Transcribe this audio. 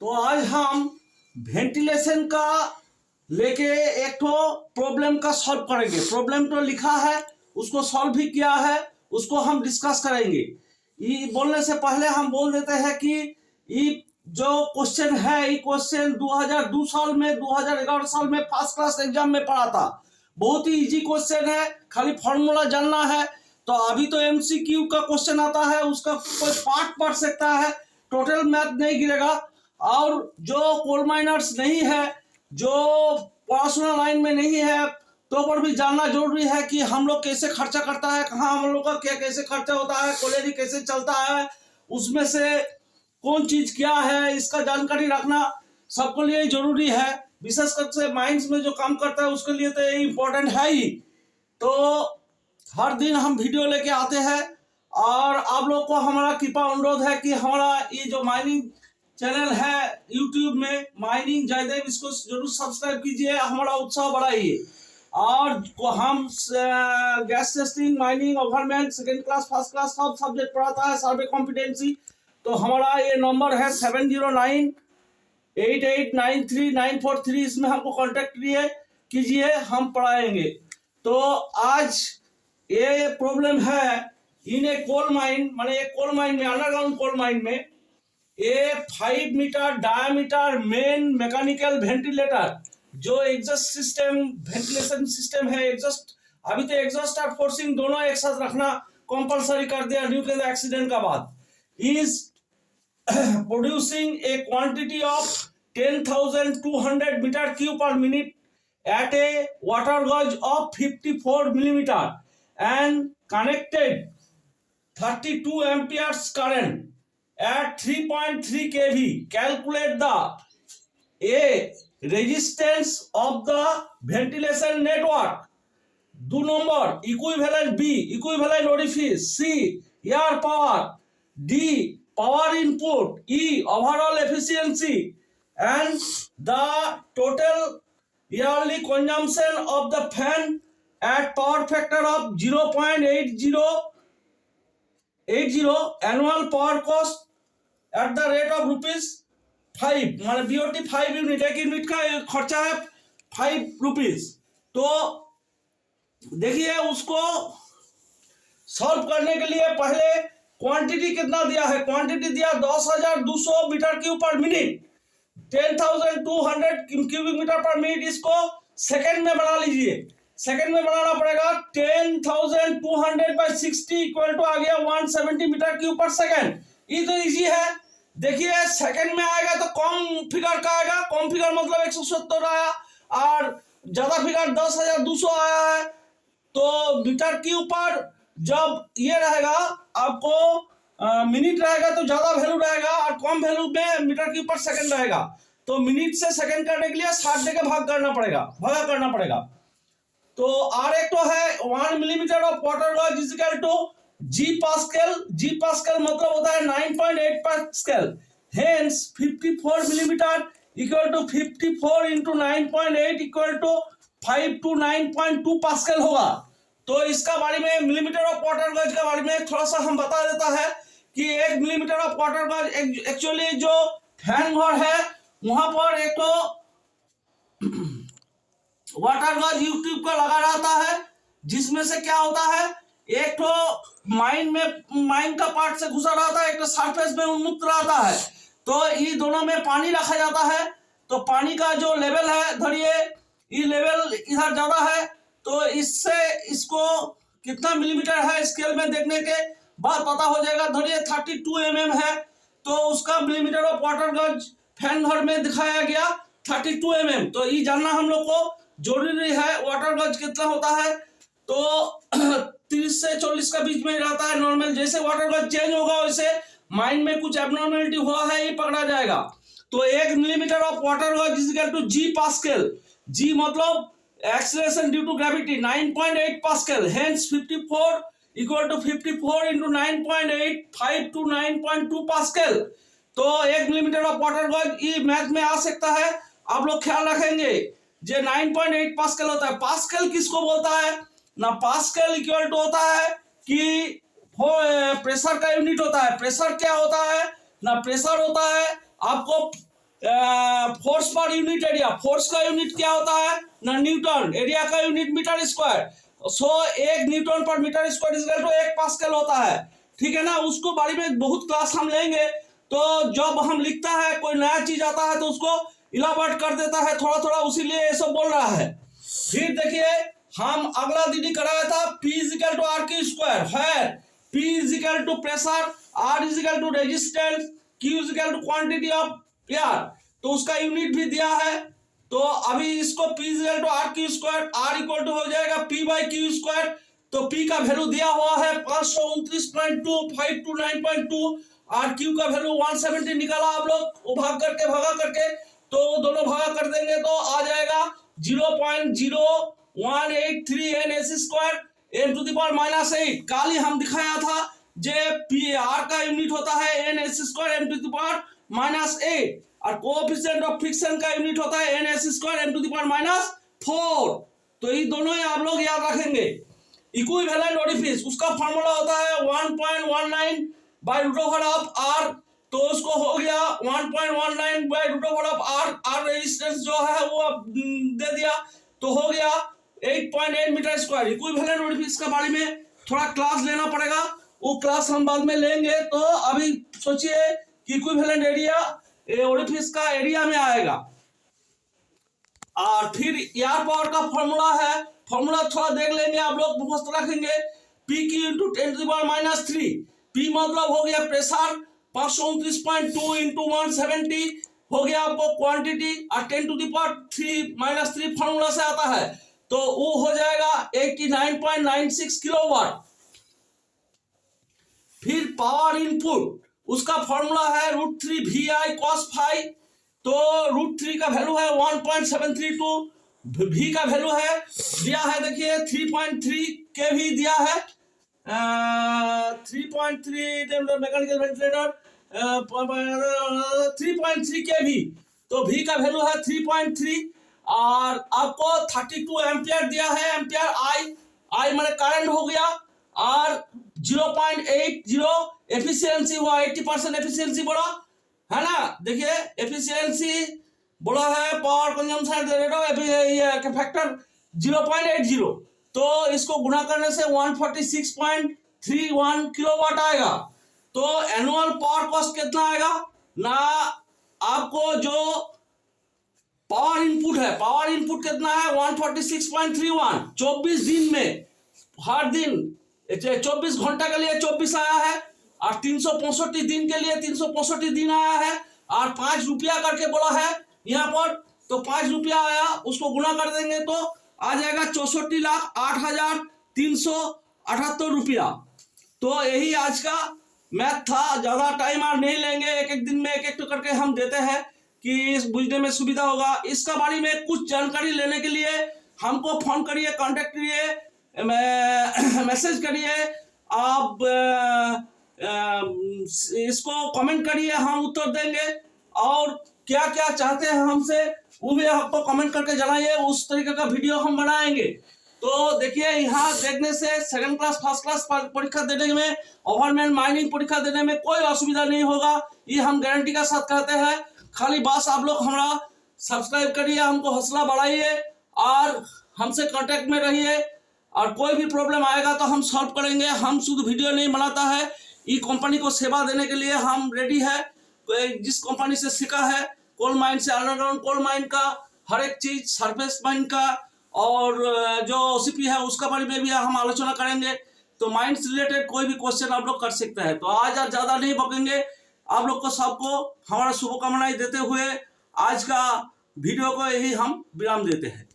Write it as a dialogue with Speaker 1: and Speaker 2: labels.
Speaker 1: तो आज हम वेंटिलेशन का लेके एक तो प्रॉब्लम का सॉल्व करेंगे। प्रॉब्लम तो लिखा है, उसको सॉल्व भी किया है, उसको हम डिस्कस करेंगे। ये बोलने से पहले हम बोल देते हैं कि ये जो क्वेश्चन है, ये क्वेश्चन 2002 साल में 2011 साल में फर्स्ट क्लास एग्जाम में पढ़ा था। बहुत ही इजी क्वेश्चन है, खाली फॉर्मूला जानना है। तो अभी तो एमसीक्यू का क्वेश्चन आता है, उसका कोई पार्ट पढ़ सकता है, टोटल मैथ नहीं गिरेगा। और जो कोल माइनर्स नहीं है, जो पर्सनल लाइन में नहीं है, तो पर भी जानना जरूरी है कि हम लोग कैसे खर्चा करता है, कहाँ हम लोग का क्या कैसे खर्चा होता है, कॉलेज कैसे चलता है, उसमें से कौन चीज क्या है, इसका जानकारी रखना सबके लिए जरूरी है। विशेषकर से माइंड्स में जो काम करता है उसके लिए तो ये इम्पोर्टेंट है ही। तो हर दिन हम वीडियो लेके आते हैं और आप लोग को हमारा कृपा अनुरोध है कि हमारा ये जो माइनिंग चैनल है यूट्यूब में, माइनिंग जयदेव, इसको जरूर सब्सक्राइब कीजिए, हमारा उत्साह बढ़ाइए। और हम gas testing, mining, government, second class, first class सब सब्जेक्ट पढ़ाता है, सर्वे कॉम्पिटेंसी। तो हमारा ये नंबर है 7098893943, इसमें हमको कांटेक्ट कीजिए, हम पढ़ाएंगे। तो आज ये प्रॉब्लम है इन ए कोल माइन, माने एक कोल माइन में, अंडरग्राउंड कोल माइन में a 5 metre diameter main mechanical ventilator, जो एग्जॉस्ट सिस्टम, वेंटिलेशन सिस्टम है, एग्जॉस्ट, अभी तो एग्जॉस्ट और फोर्सिंग दोनों एक साथ रखना कंपलसरी कर दिया न्यूक्लियर एक्सीडेंट का बाद, is producing a quantity of 10,200 metre cube per minute at a water gauge of 54 millimeter and connected 32 amperes current at 3.3 kV. Calculate the A resistance of the ventilation network. 2 number equivalent, B equivalent orifice, C air power, D power input, E overall efficiency, and the total yearly consumption of the fan at power factor of 0.80, annual power cost at the rate of ₹5, माने BOT 5 unit, एक unit का खर्चा है 5 rupees. तो देखिए, उसको solve करने के लिए पहले क्वांटिटी कितना दिया है, क्वांटिटी दिया 10,200 metre cube per minute, 10,200 cubic metre per minute. इसको सेकंड में बना लीजिए, सेकंड में बनाना पड़ेगा। 10,200/60 इक्वल टू आ गया 170 मीटर क्यूब पर सेकंड। ये तो इजी है। देखिए, सेकंड में आएगा तो कम फिगर का आएगा, कम फिगर मतलब 170 आया, और ज्यादा फिगर 10,200 आया है। तो मीटर क्यूब पर जब ये रहेगा, आपको मिनट रहेगा तो ज्यादा वैल्यू रहेगा, और कम वैल्यू में मीटर क्यूब पर सेकंड रहेगा। तो मिनट से सेकंड करने के लिए 60 देके भागा करना पड़ेगा। तो और एक तो है 1 millimetre of water gauge is equal to ji pascal. G pascal मतलब होता है 9.8 pascal. Hence 54 millimetre equal to 54 into 9.8 equal to 5 to 9.2 pascal होगा। तो इसका बारे में, मिलीमीटर ऑफ वाटर गॉज के बारे में थोड़ा सा हम बता देता है कि 1 millimetre of water gauge actually जो फैन घर है वहां पर एक तो वाटर गॉज यूट्यूब का लगा रहता है, जिसमें से क्या होता है, एक तो माइन का पार्ट से घुसा रहता है, एक तो सरफेस में उन्मुक्त रहता है। तो ये दोनों में पानी रखा जाता है। तो पानी का जो लेवल है, धरिए ये लेवल इधर ज्यादा है, तो इससे इसको कितना मिलीमीटर है स्केल में देखने के बाद पता हो जाएगा। धरिए 32 mm है, तो उसका millimetre of water gauge fan घर में दिखाया गया 32 mm। तो ये जानना हम लोग को जरूरी है, वाटर गॉज कितना होता है। तो 30 से 40 का बीच में रहता है नॉर्मल। जैसे वाटर गॉज चेंज होगा वैसे माइंड में कुछ एबनॉर्मलिटी हुआ है, ये पकड़ा जाएगा। तो 1 millimetre of water gauge is equal to ji pascal. G मतलब acceleration due to gravity 9.8 pascal. Hence 54 equal to 54 into 9.8, 5 to 9.2 pascal. तो 1 मिलीमीटर ऑफ वाटर गॉज ये मैथ में आ सकता है। आप लोग ख्याल रखेंगे जो 9.8 पास्कल होता है। पास्कल किसको बोलता है ना, पास्कल इक्वल टू होता है कि प्रेशर का यूनिट होता है। प्रेशर क्या होता है ना, प्रेशर होता है आपको force per unit area, force का यूनिट क्या होता है ना न्यूटन, एरिया का unit metre square. So 1 newton per metre square equal to 1 pascal होता है, ठीक है ना। उसको बारे में बहुत क्लास हम लेंगे, तो जब हम लिखता है कोई नया चीज आता है तो उसको इलाबोरेट कर देता है थोड़ा थोड़ा, उसीलिए ये सब बोल रहा है। फिर देखिए हम अगला दीदी कराया था P equal to R Q square है, P equal to pressure, R equal to resistance, Q equal to quantity of air, तो उसका यूनिट भी दिया है। तो अभी इसको P equal to R Q square, R equal to हो जाएगा P बाई क्यू स्क्वायर। तो P का वैल्यू दिया हुआ है 529.2, 529.2, और Q का वैल्यू 170 निकाला आप लोग, वो भागा करके तो दोनों भागा कर देंगे तो आ जाएगा 0.0183 NS square n to the power -8। कल ही हम दिखाया था जे PR का यूनिट होता है NS square m to the power -8, और कोएफिशिएंट ऑफ फ्रिक्शन का यूनिट होता है NS square m to the power -4। तो ये दोनों आप लोग याद रखेंगे। इक्विवेलेंट ओरिफिस उसका फार्मूला होता है 1.19 by root over of R, तो उसको हो गया 1.19 by root over of R resistance जो है वो दे दिया, तो हो गया 8.8 मीटर स्क्वायर। इक्विवेलेंट ओरिफिस के बारे में थोड़ा क्लास लेना पड़ेगा, वो क्लास हम बाद में लेंगे। तो अभी सोचिए कि इक्विवेलेंट एरिया ओरिफिस का एरिया में आएगा। और फिर एयर पावर का फॉर्मूला है, फॉर्मूला थोड़ा देख लेंगे आप लोग, मुखस्त रखेंगे। P Q into 10 to the power -3, P मतलब हो गया प्रेशर, 529.2 इंटू 170 हो गया आपको क्वांटिटी, और 10 टू द पावर 3 फॉर्मूला से आता है, तो वो हो जाएगा 89.96 किलोवाट। फिर पावर इनपुट उसका फॉर्मूला है √3 VI cos phi, तो √3 का वैल्यू है 1.732, V का वैल्यू है दिया है, देखिए 3.3 kV दिया है, 3.3 मैकेनिकल वेंटिलेटर 3.3 kV, तो V का वैल्यू है 3.3, और आपको 32 एम्पियर दिया है, एम्पियर I माने करंट हो गया, और 0.80 एफिशिएंसी हुआ, 80% एफिशिएंसी बोला है ना। देखिए एफिशिएंसी बोला है power consumption rate of factor 0.80, तो इसको गुणा करने से 146.31 किलोवाट आएगा। तो एनुअल पावर कॉस्ट कितना आएगा ना, आपको जो पावर इनपुट है, पावर इनपुट कितना है 146.31, 24 दिन में, हर दिन 24 घंटा के लिए 24 आया है, और 365 दिन के लिए 365 दिन आया है, और 5 रुपया करके बोला है यहाँ पर, तो 5 रुपया आया, उसको गुणा कर देंगे तो आ जाएगा 64,08,378 रुपया। तो यही आज का मैथ था, ज्यादा टाइम और नहीं लेंगे, एक एक दिन में एक एक करके हम देते हैं कि बुझने में सुविधा होगा। इसका बारे में कुछ जानकारी लेने के लिए हमको फोन करिए, कांटेक्ट करिए, मैसेज करिए, आप इसको कमेंट करिए, हम उत्तर देंगे। और क्या क्या चाहते हैं हमसे वो भी आपको कमेंट करके जनाइए, उस तरीके का वीडियो हम बनाएंगे। तो देखिए यहाँ देखने से सेकंड क्लास फर्स्ट क्लास परीक्षा देने में, ओवरमैन माइनिंग परीक्षा देने में कोई असुविधा नहीं होगा, ये हम गारंटी का साथ कहते हैं। खाली बस आप लोग हमारा सब्सक्राइब करिए, हमको हौसला बढ़ाइए, और हमसे कांटेक्ट में रहिए, और कोई भी प्रॉब्लम आएगा तो हम सॉल्व करेंगे। हम शुद्ध वीडियो नहीं बनाता है, ये कंपनी को सेवा देने के लिए हम रेडी है। जिस कंपनी से सीखा है, कोल माइन से, अंडरग्राउंड कोल माइन का हर एक चीज, सरफेस माइन का, और जो OCP है उसका बारे में भी हम आलोचना करेंगे। तो माइन से रिलेटेड कोई भी क्वेश्चन आप लोग कर सकते हैं। तो आज ज्यादा नहीं बकेंगे, आप लोग को सबको हमारा शुभकामनाएं देते हुए आज का वीडियो को यही हम विराम देते हैं।